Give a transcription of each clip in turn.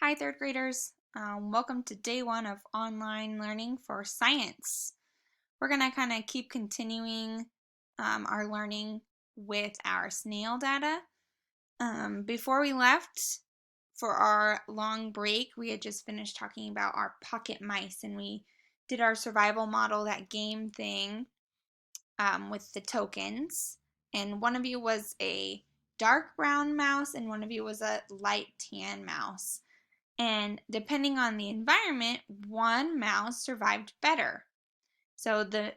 Hi, third graders. Welcome to day one of online learning for science. We're going to kind of keep continuing our learning with our snail data. Before we left for our long break, we had just finished talking about our pocket mice, and we did our survival model, that game thing with the tokens. And one of you was a dark brown mouse, and one of you was a light tan mouse. And depending on the environment, one mouse survived better. So the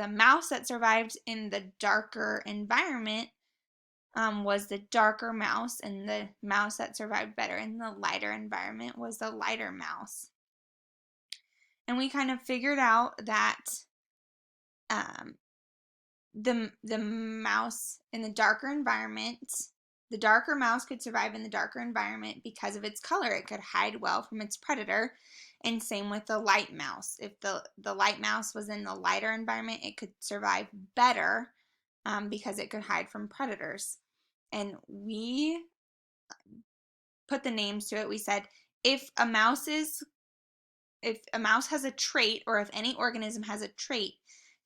mouse that survived in the darker environment was the darker mouse, and the mouse that survived better in the lighter environment was the lighter mouse. And we kind of figured out that the mouse in the darker environment, the darker mouse could survive in the darker environment because of its color. It could hide well from its predator, and same with the light mouse. If the light mouse was in the lighter environment, it could survive better because it could hide from predators. And we put the names to it. We said if a mouse has a trait, or if any organism has a trait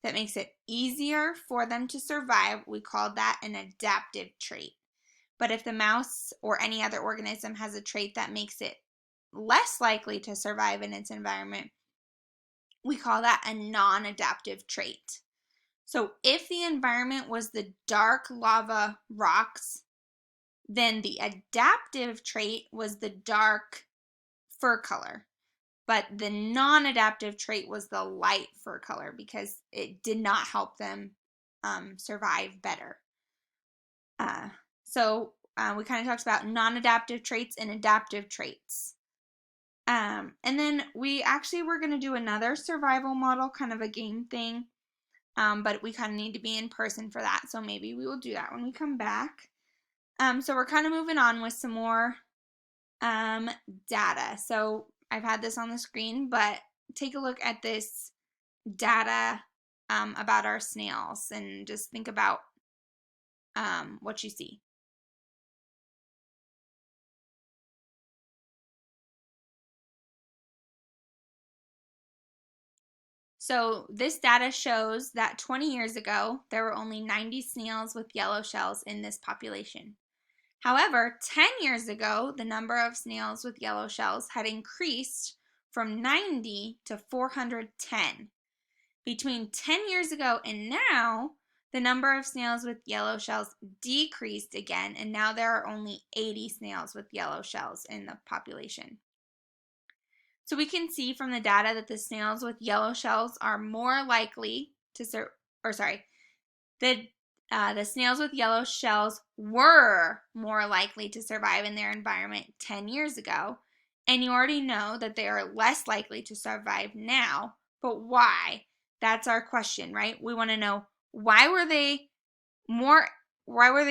that makes it easier for them to survive, we call that an adaptive trait. But if the mouse or any other organism has a trait that makes it less likely to survive in its environment, we call that a non-adaptive trait. So if the environment was the dark lava rocks, then the adaptive trait was the dark fur color. But the non-adaptive trait was the light fur color because it did not help them survive better. So we kind of talked about non-adaptive traits and adaptive traits. And then we actually were going to do another survival model, kind of a game thing, but we kind of need to be in person for that. So maybe we will do that when we come back. So we're kind of moving on with some more data. So I've had this on the screen, but take a look at this data about our snails and just think about what you see. So this data shows that 20 years ago, there were only 90 snails with yellow shells in this population. However, 10 years ago, the number of snails with yellow shells had increased from 90 to 410. Between 10 years ago and now, the number of snails with yellow shells decreased again, and now there are only 80 snails with yellow shells in the population. So we can see from the data that the snails with yellow shells are more likely to the snails with yellow shells were more likely to survive in their environment 10 years ago, and you already know that they are less likely to survive now. But why? That's our question, right? We want to know why were the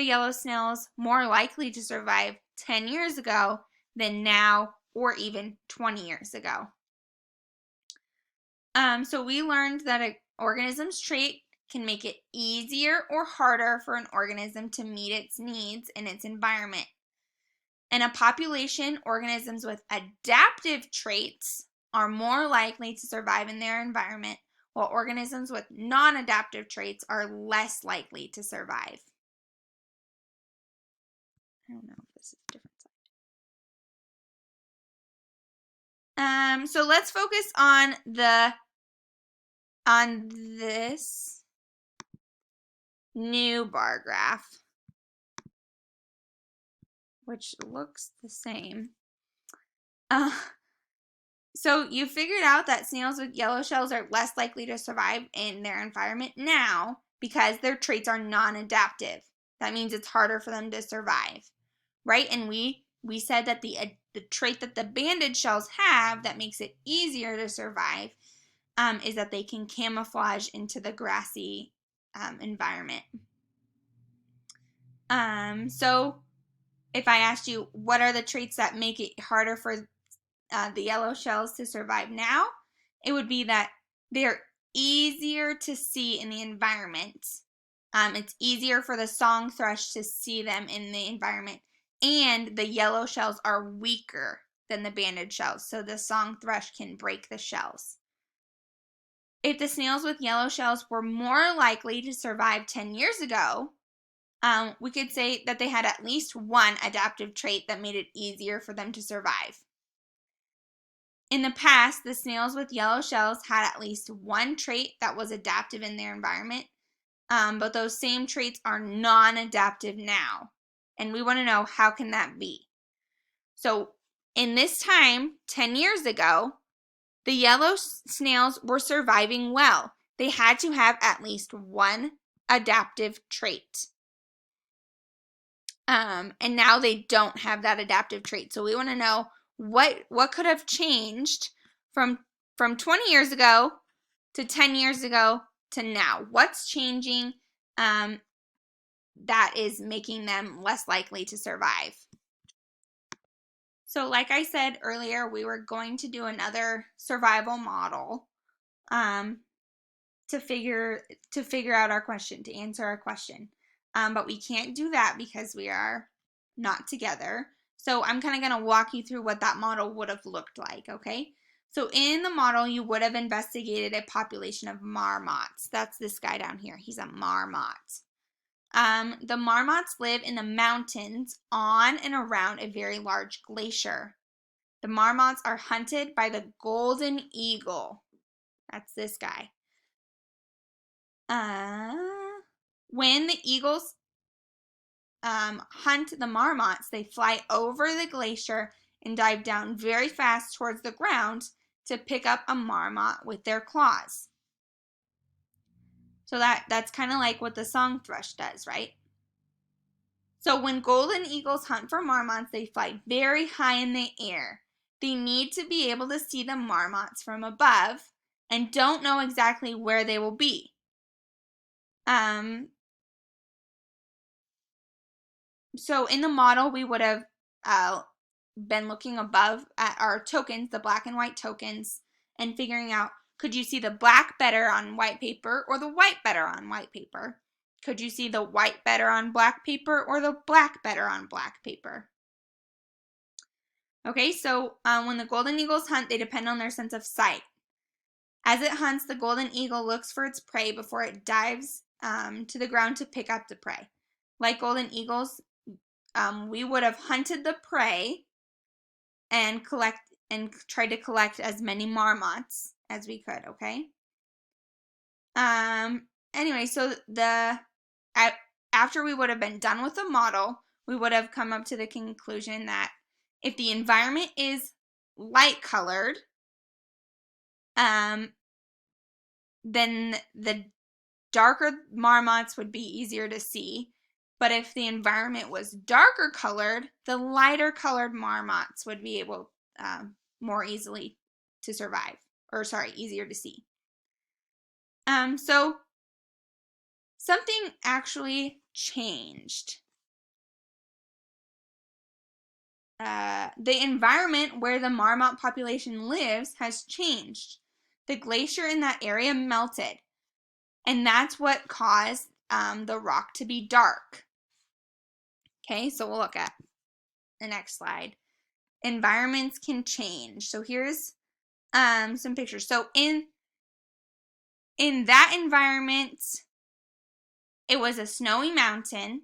yellow snails more likely to survive 10 years ago than now, or even 20 years ago. So we learned that an organism's trait can make it easier or harder for an organism to meet its needs in its environment. In a population, organisms with adaptive traits are more likely to survive in their environment, while organisms with non-adaptive traits are less likely to survive. I don't know if this is a different side. So let's focus on this new bar graph, which looks the same. So you figured out that snails with yellow shells are less likely to survive in their environment now because their traits are non-adaptive. That means it's harder for them to survive, right? And we said that the trait that the banded shells have that makes it easier to survive is that they can camouflage into the grassy environment. So if I asked you, what are the traits that make it harder for the yellow shells to survive now, it would be that they're easier to see in the environment. It's easier for the song thrush to see them in the environment, and the yellow shells are weaker than the banded shells, so the song thrush can break the shells. If the snails with yellow shells were more likely to survive 10 years ago, we could say that they had at least one adaptive trait that made it easier for them to survive. In the past, the snails with yellow shells had at least one trait that was adaptive in their environment, but those same traits are non-adaptive now. And we want to know, how can that be? So in this time, 10 years ago, the yellow snails were surviving well. They had to have at least one adaptive trait. And now they don't have that adaptive trait. So we want to know what could have changed from 20 years ago to 10 years ago to now. What's changing that is making them less likely to survive? So like I said earlier, we were going to do another survival model to figure out our question, to answer our question. But we can't do that because we are not together. So I'm kind of going to walk you through what that model would have looked like, okay? So in the model, you would have investigated a population of marmots. That's this guy down here. He's a marmot. The marmots live in the mountains on and around a very large glacier. The marmots are hunted by the golden eagle. That's this guy. When the eagles hunt the marmots, they fly over the glacier and dive down very fast towards the ground to pick up a marmot with their claws. So that's kind of like what the song thrush does, right? So when golden eagles hunt for marmots, they fly very high in the air. They need to be able to see the marmots from above and don't know exactly where they will be. So in the model, we would have been looking above at our tokens, the black and white tokens, and figuring out, could you see the black better on white paper or the white better on white paper? Could you see the white better on black paper or the black better on black paper? Okay, so when the golden eagles hunt, they depend on their sense of sight. As it hunts, the golden eagle looks for its prey before it dives to the ground to pick up the prey. Like golden eagles, we would have hunted the prey and tried to collect as many marmots as we could, okay? Anyway, so after we would have been done with the model, we would have come up to the conclusion that if the environment is light colored, then the darker marmots would be easier to see. But if the environment was darker colored, the lighter colored marmots would be able more easily to survive, easier to see. So something actually changed. The environment where the marmot population lives has changed. The glacier in that area melted, and that's what caused the rock to be dark. Okay, so we'll look at the next slide. Environments can change. So here's some pictures. So in that environment, it was a snowy mountain,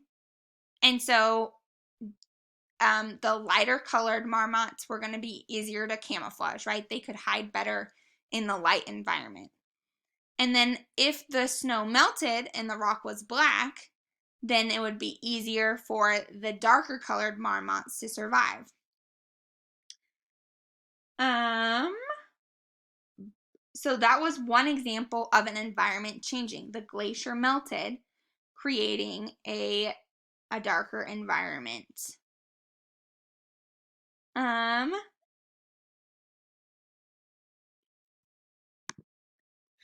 and so the lighter colored marmots were going to be easier to camouflage, right? They could hide better in the light environment. And then if the snow melted and the rock was black, then it would be easier for the darker colored marmots to survive. So that was one example of an environment changing. The glacier melted, creating a darker environment.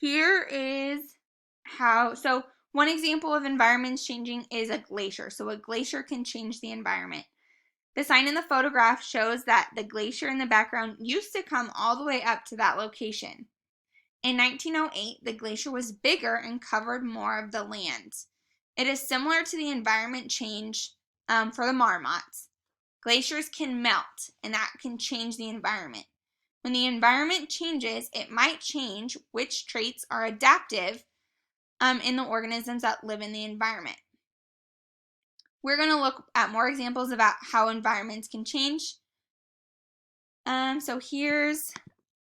Here is how, so one example of environments changing is a glacier. So a glacier can change the environment. The sign in the photograph shows that the glacier in the background used to come all the way up to that location. In 1908, the glacier was bigger and covered more of the land. It is similar to the environment change for the marmots. Glaciers can melt, and that can change the environment. When the environment changes, it might change which traits are adaptive in the organisms that live in the environment. We're going to look at more examples about how environments can change. So here's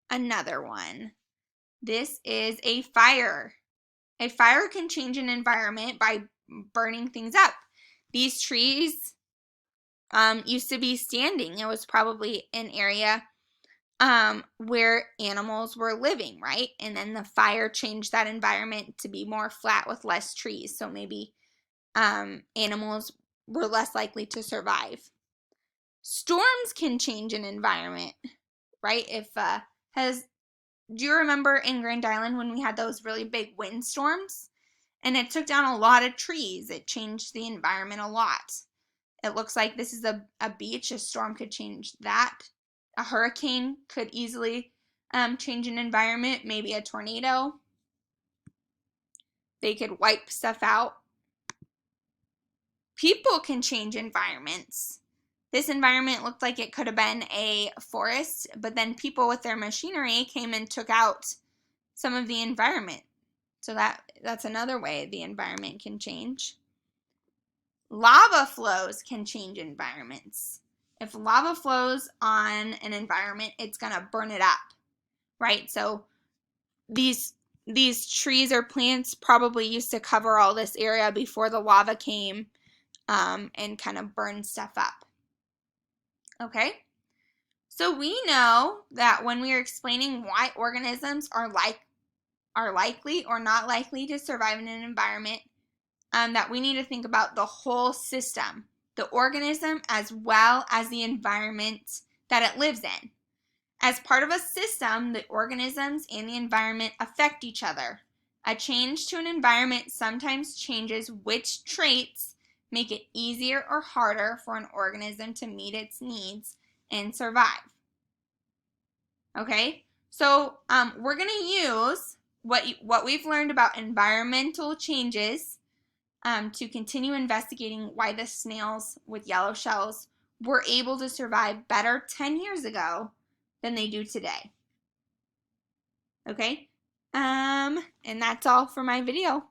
another one. This is a fire. A fire can change an environment by burning things up. These trees used to be standing. It was probably an area where animals were living, right? And then the fire changed that environment to be more flat with less trees. So maybe animals were less likely to survive. Storms can change an environment, right? Do you remember in Grand Island when we had those really big windstorms? And it took down a lot of trees. It changed the environment a lot. It looks like this is a beach. A storm could change that. A hurricane could easily change an environment. Maybe a tornado. They could wipe stuff out. People can change environments. This environment looked like it could have been a forest, but then people with their machinery came and took out some of the environment. So that's another way the environment can change. Lava flows can change environments. If lava flows on an environment, it's going to burn it up, right? So these trees or plants probably used to cover all this area before the lava came and kind of burned stuff up. Okay, so we know that when we are explaining why organisms are likely or not likely to survive in an environment, that we need to think about the whole system, the organism as well as the environment that it lives in. As part of a system, the organisms and the environment affect each other. A change to an environment sometimes changes which traits make it easier or harder for an organism to meet its needs and survive. Okay, so we're going to use what we've learned about environmental changes to continue investigating why the snails with yellow shells were able to survive better 10 years ago than they do today. Okay, and that's all for my video.